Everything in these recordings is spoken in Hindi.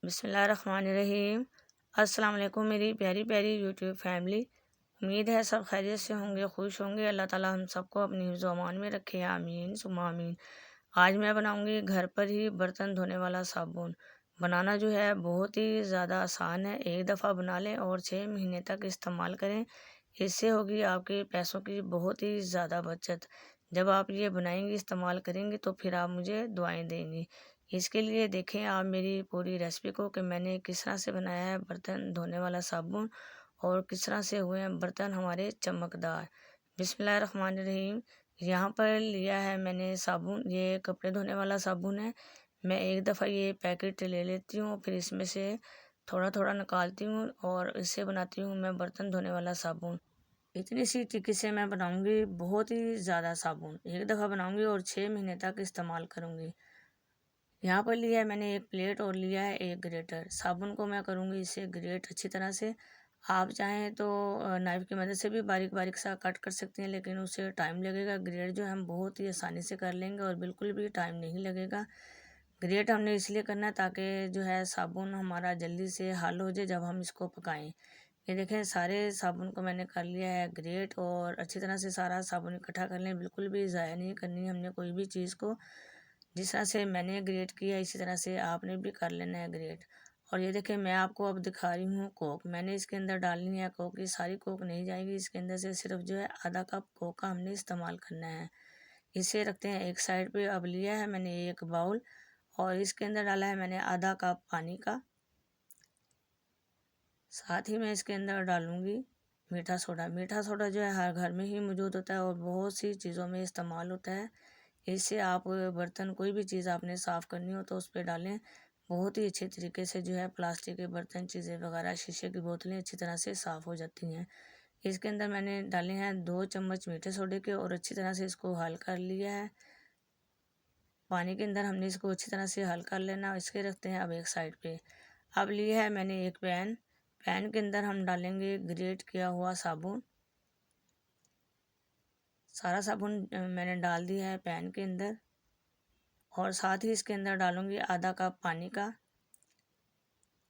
बिस्मिल्लाहिर्रहमानिर्रहीम। अस्सलाम वालेकुम मेरी प्यारी प्यारी यूट्यूब फैमिली। उम्मीद है सब खैरियत से होंगे, खुश होंगे। अल्लाह ताला हम सबको अपनी हिफ्ज़ व अमान में रखे, आमीन सुम्मा आमीन। आज मैं बनाऊंगी घर पर ही बर्तन धोने वाला साबुन। बनाना जो है बहुत ही ज़्यादा आसान है। एक दफ़ा बना लें और 6 महीने तक इस्तेमाल करें। इससे होगी आपके पैसों की बहुत ही ज़्यादा बचत। जब आप ये बनाएंगी, इस्तेमाल करेंगी तो फिर आप मुझे दुआएं देंगी। इसके लिए देखें आप मेरी पूरी रेसिपी को कि मैंने किस तरह से बनाया है बर्तन धोने वाला साबुन और किस तरह से हुए हैं बर्तन हमारे चमकदार। बिस्मिल्लाहिर्रहमानिर्रहीम। यहाँ पर लिया है मैंने साबुन, ये कपड़े धोने वाला साबुन है। मैं एक दफ़ा ये पैकेट ले लेती हूँ, फिर इसमें से थोड़ा थोड़ा निकालती हूँ और इससे बनाती हूँ मैं बर्तन धोने वाला साबुन। इतनी सी टिक्की से मैं बनाऊँगी बहुत ही ज़्यादा साबुन। एक दफ़ा बनाऊँगी और 6 महीने तक इस्तेमाल करूँगी। यहाँ पर लिया है मैंने एक प्लेट और लिया है एक ग्रेटर। साबुन को मैं करूँगी इसे ग्रेट अच्छी तरह से। आप चाहें तो नाइफ़ की मदद से भी बारीक बारीक सा कट कर सकती हैं, लेकिन उससे टाइम लगेगा। ग्रेट जो है हम बहुत ही आसानी से कर लेंगे और बिल्कुल भी टाइम नहीं लगेगा। ग्रेट हमने इसलिए करना है ताकि जो है साबुन हमारा जल्दी से हल हो जाए जब हम इसको पकाएं। ये देखें सारे साबुन को मैंने कर लिया है ग्रेट और अच्छी तरह से सारा साबुन इकट्ठा कर लें। बिल्कुल भी ज़ाया नहीं करनी है हमने कोई भी चीज़ को। जिस तरह से मैंने ग्रेट किया इसी तरह से आपने भी कर लेना है ग्रेट। और ये देखें मैं आपको अब दिखा रही हूँ कोक। मैंने इसके अंदर डालनी है कोक। ये सारी कोक नहीं जाएगी, इसके अंदर से सिर्फ जो है आधा कप कोक का हमने इस्तेमाल करना है। इसे रखते हैं एक साइड पे। अब लिया है मैंने एक बाउल और इसके अंदर डाला है मैंने आधा कप पानी का। साथ ही मैं इसके अंदर डालूंगी मीठा सोडा। मीठा सोडा जो है हर घर में ही मौजूद होता है और बहुत सी चीज़ों में इस्तेमाल होता है। इससे आप बर्तन कोई भी चीज़ आपने साफ़ करनी हो तो उस पर डालें। बहुत ही अच्छे तरीके से जो है प्लास्टिक के बर्तन, चीज़ें वगैरह, शीशे की बोतलें अच्छी तरह से साफ़ हो जाती हैं। इसके अंदर मैंने डाले हैं 2 चम्मच मीठे सोडे के और अच्छी तरह से इसको हल कर लिया है। पानी के अंदर हमने इसको अच्छी तरह से हल कर लेना। इसके रखते हैं अब एक साइड पे। अब लिया है मैंने एक पैन। पैन के अंदर हम डालेंगे ग्रेट किया हुआ साबुन। सारा साबुन मैंने डाल दिया है पैन के अंदर और साथ ही इसके अंदर डालूंगी आधा कप पानी का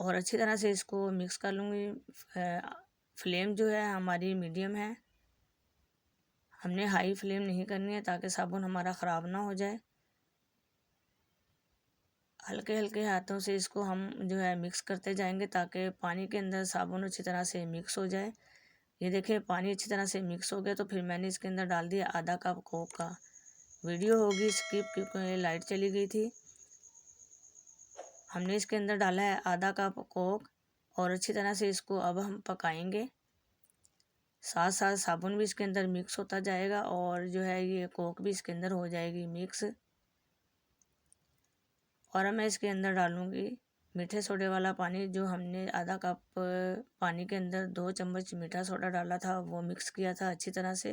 और अच्छी तरह से इसको मिक्स कर लूँगी। फ्लेम जो है हमारी मीडियम है, हमने हाई फ्लेम नहीं करनी है ताकि साबुन हमारा ख़राब ना हो जाए। हल्के हल्के हाथों से इसको हम जो है मिक्स करते जाएंगे ताकि पानी के अंदर साबुन अच्छी तरह से मिक्स हो जाए। ये देखिए पानी अच्छी तरह से मिक्स हो गया तो फिर मैंने इसके अंदर डाल दिया आधा कप कोक का। वीडियो होगी स्किप क्योंकि लाइट चली गई थी। हमने इसके अंदर डाला है आधा कप कोक और अच्छी तरह से इसको अब हम पकाएंगे। साथ साथ साबुन भी इसके अंदर मिक्स होता जाएगा और जो है ये कोक भी इसके अंदर हो जाएगी मिक्स। और अब मैं इसके अंदर डालूंगी मीठे सोडे वाला पानी। जो हमने आधा कप पानी के अंदर 2 चम्मच मीठा सोडा डाला था वो मिक्स किया था अच्छी तरह से।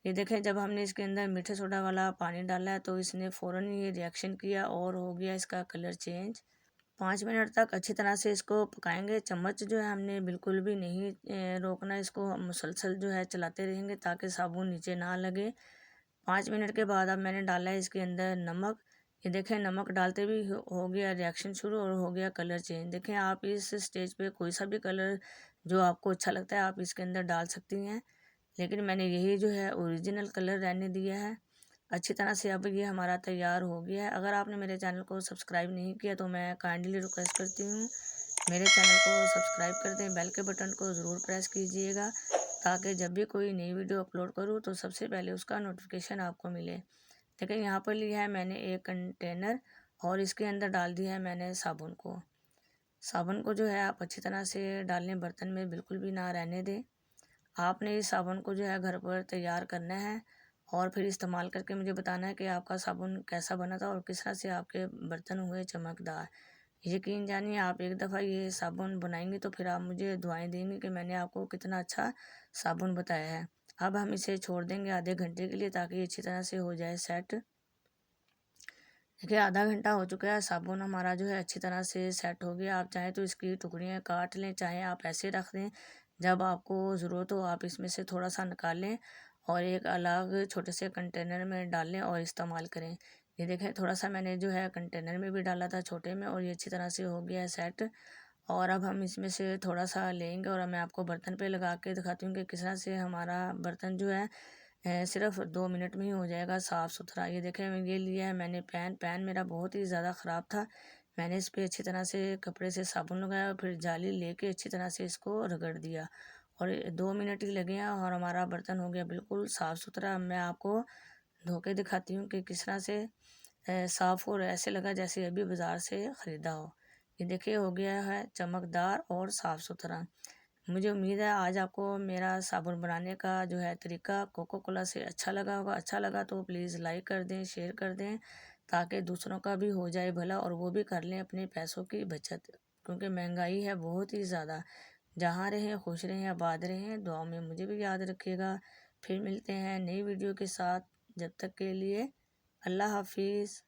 ये देखें जब हमने इसके अंदर मीठे सोडा वाला पानी डाला है तो इसने फ़ौरन ये रिएक्शन किया और हो गया इसका कलर चेंज। 5 मिनट तक अच्छी तरह से इसको पकाएंगे। चम्मच जो है हमने बिल्कुल भी नहीं रोकना, इसको हम मुसलसल जो है चलाते रहेंगे ताकि साबुन नीचे ना लगे। 5 मिनट के बाद अब मैंने डाला है इसके अंदर नमक। ये देखें नमक डालते भी हो गया रिएक्शन शुरू और हो गया कलर चेंज। देखें आप इस स्टेज पे कोई सा भी कलर जो आपको अच्छा लगता है आप इसके अंदर डाल सकती हैं, लेकिन मैंने यही जो है ओरिजिनल कलर रहने दिया है। अच्छी तरह से अब ये हमारा तैयार हो गया है। अगर आपने मेरे चैनल को सब्सक्राइब नहीं किया तो मैं काइंडली रिक्वेस्ट करती हूँ मेरे चैनल को सब्सक्राइब कर दें। बेल के बटन को ज़रूर प्रेस कीजिएगा ताकि जब भी कोई नई वीडियो अपलोड करूँ तो सबसे पहले उसका नोटिफिकेशन आपको मिले। देखिए यहाँ पर लिया है मैंने एक कंटेनर और इसके अंदर डाल दिया है मैंने साबुन को। साबुन को जो है आप अच्छी तरह से डालें, बर्तन में बिल्कुल भी ना रहने दें। आपने इस साबुन को जो है घर पर तैयार करना है और फिर इस्तेमाल करके मुझे बताना है कि आपका साबुन कैसा बना था और किस तरह से आपके बर्तन हुए चमकदार। यकीन जानिए आप एक दफ़ा ये साबुन बनाएंगे तो फिर आप मुझे दुआएं देंगे कि मैंने आपको कितना अच्छा साबुन बताया है। अब हम इसे छोड़ देंगे आधे घंटे के लिए ताकि ये अच्छी तरह से हो जाए सेट। देखिए आधा घंटा हो चुका है, साबुन हमारा जो है अच्छी तरह से सेट हो गया। आप चाहें तो इसकी टुकड़ियाँ काट लें, चाहे आप ऐसे रख दें। जब आपको ज़रूरत हो आप इसमें से थोड़ा सा निकाल लें और एक अलग छोटे से कंटेनर में डाल लें और इस्तेमाल करें। ये देखें थोड़ा सा मैंने जो है कंटेनर में भी डाला था छोटे में, और ये अच्छी तरह से हो गया है सेट। और अब हम इसमें से थोड़ा सा लेंगे और मैं आपको बर्तन पे लगा के दिखाती हूँ कि किस तरह से हमारा बर्तन जो है सिर्फ 2 मिनट में ही हो जाएगा साफ़ सुथरा। ये देखें ये लिया है मैंने पैन मेरा बहुत ही ज़्यादा ख़राब था। मैंने इस पे अच्छी तरह से कपड़े से साबुन लगाया और फिर जाली लेके अच्छी तरह से इसको रगड़ दिया, और 2 मिनट ही लगे हैं और हमारा बर्तन हो गया बिल्कुल साफ़ सुथरा। मैं आपको धो के दिखाती हूँ कि किस तरह से साफ़ और ऐसे लगा जैसे अभी बाज़ार से ख़रीदा हो। ये देखिए हो गया है चमकदार और साफ़ सुथरा। मुझे उम्मीद है आज आपको मेरा साबुन बनाने का जो है तरीका कोको कोला से अच्छा लगा होगा। अच्छा लगा तो प्लीज़ लाइक कर दें, शेयर कर दें, ताकि दूसरों का भी हो जाए भला और वो भी कर लें अपने पैसों की बचत, क्योंकि महंगाई है बहुत ही ज़्यादा। जहाँ रहें खुश रहें, आबाद रहें, दुआ में मुझे भी याद रखिएगा। फिर मिलते हैं नई वीडियो के साथ, जब तक के लिए अल्लाह हाफिज़।